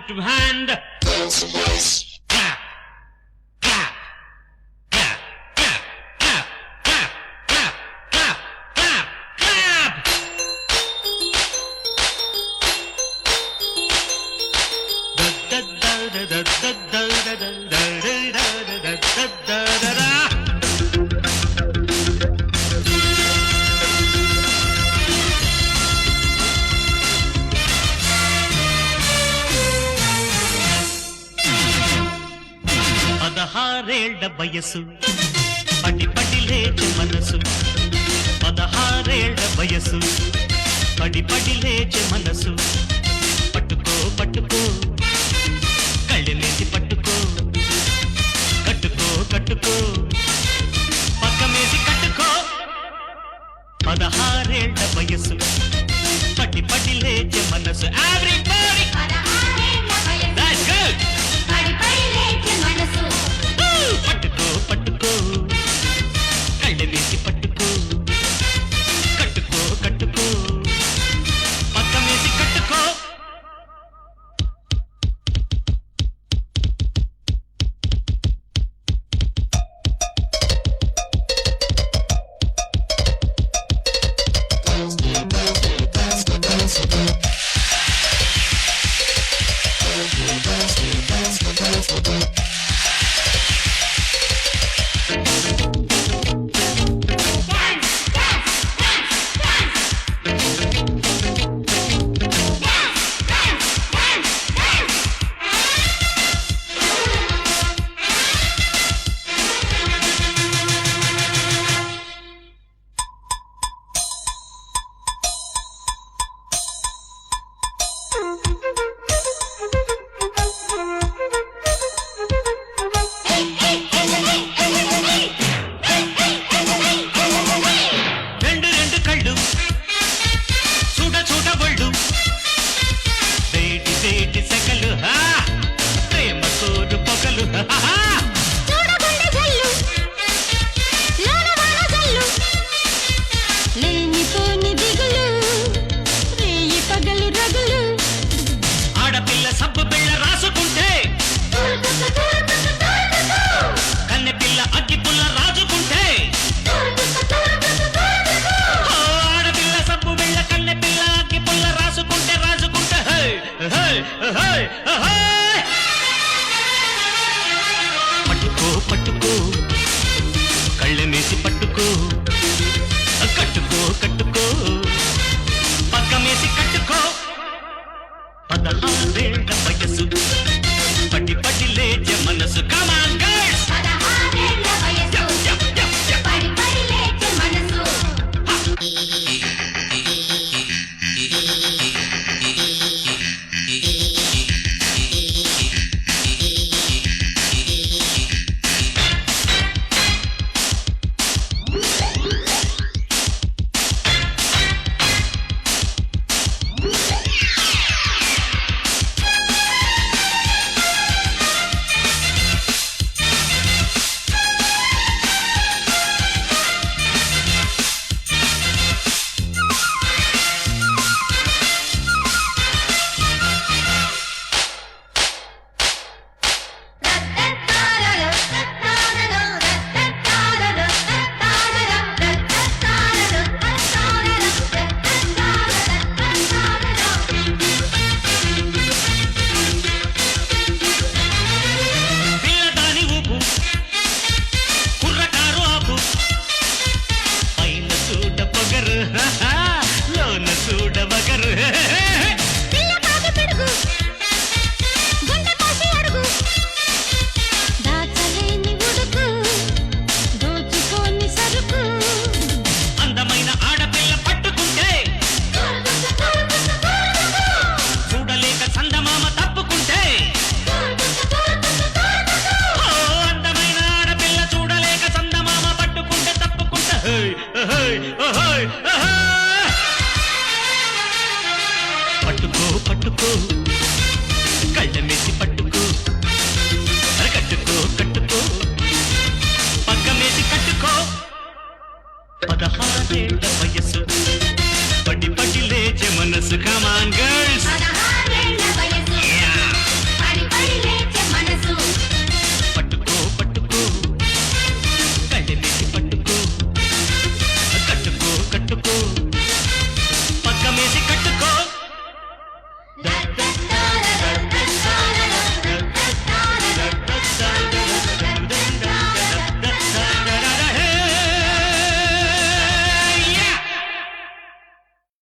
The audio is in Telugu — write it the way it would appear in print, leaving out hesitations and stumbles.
to hand. Clap, clap, clap, clap, clap, clap, clap, clap, clap, clap. Da da da da da da da da da da da da da da. పదహారేళ్ల వయసు పడి పడి లేచే మనసు, పదహారేళ్ల వయసు పడి పడి లేచే మనసు. పట్టుకో పట్టుకో కళ్ళెమేసి పట్టుకో, కట్టుకో కట్టుకో పక్కమేసి కట్టుకో. పదహారేళ్ల వయసు పడి పడి లేచే మనసు. Everybody! That's good! పట్టుకో పట్టుకో కళ్ళెమేసి పట్టుకో, కట్టుకో కట్టుకో పక్కమేసి కట్టుకో. ఆడపిల్ల సబ్బు బిళ్ళ రాసుకుంటే, కన్నె పిల్ల అగ్గి పుల్ల రాజుకుంటే. ఆడపిల్ల సబ్బు బిళ్ళ కన్నె పిల్ల అగ్గి పుల్ల రాసుకుంటే రాజుకుంటే. పట్టుకో పట్టుకో కళ్ళెమేసి పట్టుకో, కట్టుకో కట్టుకో పక్కమేసి కట్టుకో. పదహారేళ్ల వయసు పడి పడి లేచే మనసు. Come on girls! లోన చూడబగరు అందమైన ఆడపిల్ల పట్టుకుంటే, చూడలేక చందమామ తప్పుకుంటే. అందమైన ఆడపిల్ల చూడలేక చందమామ పట్టుకుంటే తప్పుకుంటే. పట్టుకో పట్టుకో కళ్ళెమేసి పట్టుకో, కట్టుకో కట్టుకో పక్కమేసి కట్టుకో. పదహారేళ్ల వయసు పడి పడి లేచే మనసు. Come on girls!